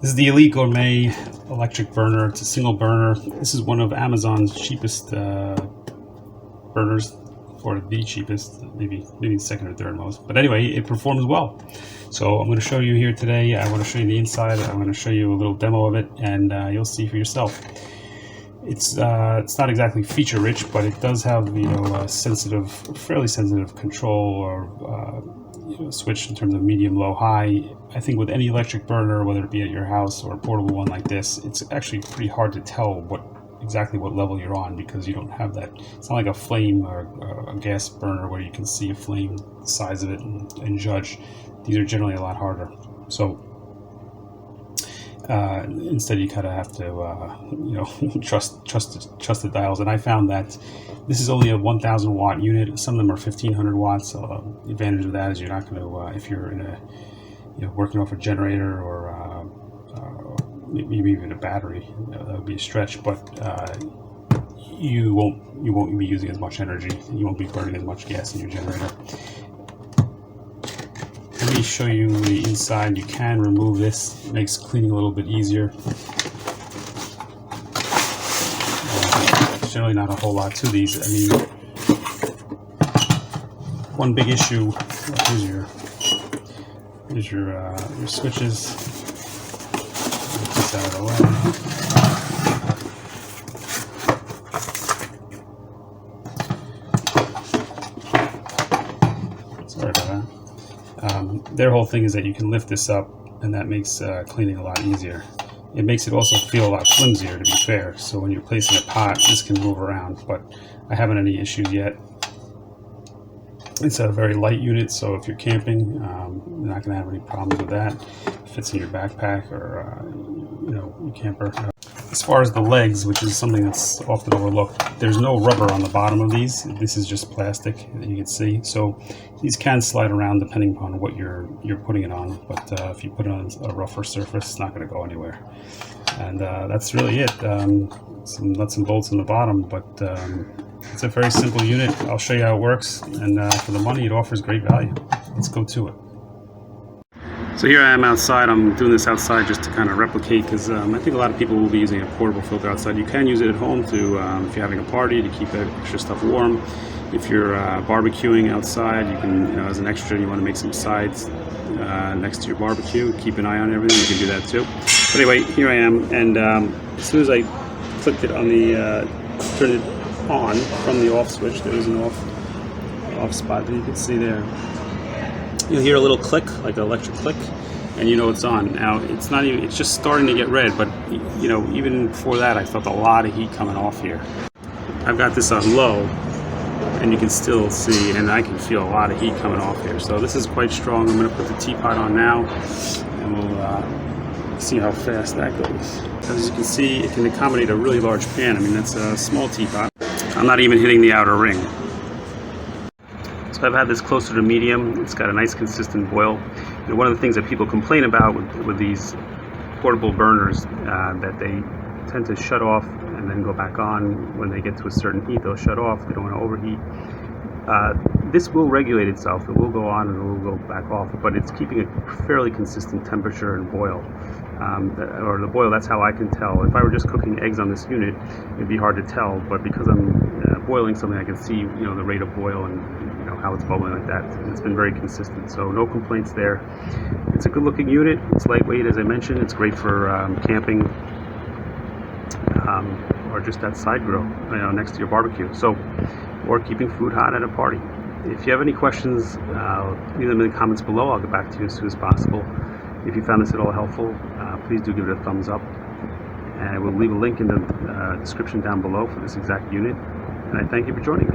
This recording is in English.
This is the Elite Gourmet electric burner. It's a single burner. This is one of Amazon's cheapest burners, or the cheapest, maybe second or third most. But anyway, it performs well. So I'm going to show you here today. I want to show you the inside. I'm going to show you a little demo of it, and you'll see for yourself. It's not exactly feature rich, but it does have a fairly sensitive control or switch in terms of medium, low, high. I think with any electric burner, whether it be at your house or a portable one like this, it's actually pretty hard to tell exactly what level you're on, because you don't have that. It's not like a flame or a gas burner where you can see a flame, the size of it, and judge. These are generally a lot harder. So instead, you kind of have to trust the dials. And I found that this is only a 1,000 watt unit. Some of them are 1,500 watts. So the advantage of that is you're not going to, if you're in a working off a generator or maybe even a battery, that would be a stretch. But you won't be using as much energy. You won't be burning as much gas in your generator. Let me show you the inside. You can remove this. It makes cleaning a little bit easier. There's generally not a whole lot to these. I mean, one big issue. Here's your switches. Get this out of the way. Sorry about that. Their whole thing is that you can lift this up, and that makes cleaning a lot easier. It makes it also feel a lot flimsier, to be fair. So when you're placing a pot, this can move around, but I haven't any issues yet. It's a very light unit, so if you're camping, you're not going to have any problems with that. It fits in your backpack or your camper. As far as the legs, which is something that's often overlooked, there's no rubber on the bottom of these. This is just plastic that you can see. So these can slide around depending upon what you're putting it on. But if you put it on a rougher surface, it's not going to go anywhere. And that's really it. Some nuts and bolts on the bottom, but it's a very simple unit. I'll show you how it works, and for the money, it offers great value. Let's go to it. So here I am outside. I'm doing this outside just to kind of replicate, because I think a lot of people will be using a portable filter outside. You can use it at home to, if you're having a party, to keep that extra stuff warm. If you're barbecuing outside, you can, as an extra, you want to make some sides next to your barbecue. Keep an eye on everything. You can do that too. But anyway, here I am, and as soon as I clicked it on the, turned it on from the off switch, there is an off spot that you can see there. You'll hear a little click, like an electric click, and you know it's on. Now, it's just starting to get red, but even before that, I felt a lot of heat coming off here. I've got this on low, and you can still see, and I can feel a lot of heat coming off here. So this is quite strong. I'm going to put the teapot on now, and we'll see how fast that goes. As you can see, it can accommodate a really large pan. I mean, that's a small teapot. I'm not even hitting the outer ring. So I've had this closer to medium. It's got a nice consistent boil. One of the things that people complain about with these portable burners, that they tend to shut off and then go back on. When they get to a certain heat, they'll shut off. They don't want to overheat. This will regulate itself. It will go on and it will go back off, but it's keeping a fairly consistent temperature and boil. Or the boil, that's how I can tell. If I were just cooking eggs on this unit, it'd be hard to tell, but because I'm boiling something, I can see the rate of boil and how it's bubbling like that. And it's been very consistent, so no complaints there. It's a good looking unit. It's lightweight, as I mentioned. It's great for camping or just that side grill next to your barbecue, or keeping food hot at a party. If you have any questions, leave them in the comments below. I'll get back to you as soon as possible. If you found this at all helpful, please do give it a thumbs up. And we'll leave a link in the description down below for this exact unit. And I thank you for joining me.